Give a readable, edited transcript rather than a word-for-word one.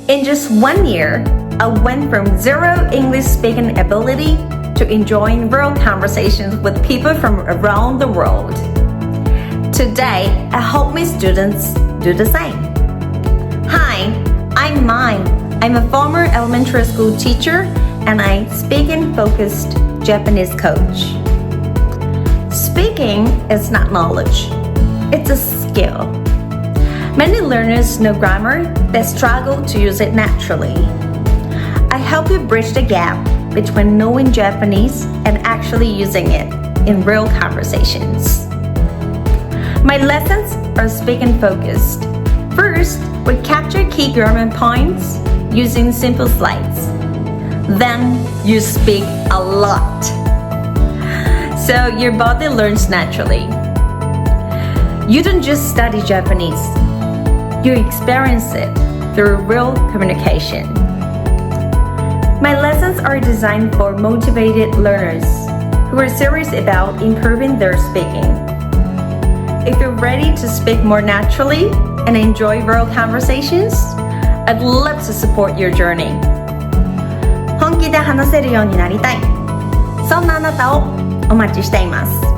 In just 1 year, I went from zero English speaking ability to enjoying real conversations with people from around the world. Today, I help my students do the same. Hi, I'm Mai. I'm a former elementary school teacher and a speaking-focused Japanese coach. Speaking is not knowledge, it's a skill. Many learners know grammar but struggle to use it naturally. I help you bridge the gap between knowing Japanese and actually using it in real conversations. My lessons are speaking focused. First, we capture key grammar points using simple slides. Then you speak a lot. So your body learns naturally. You don't just study Japanese, you experience it through real communication. My lessons are designed for motivated learners who are serious about improving their speaking. If you're ready to speak more naturally and enjoy real conversations, I'd love to support your journey. 本気で話せるようになりたい。そんなあなたをお待ちしています。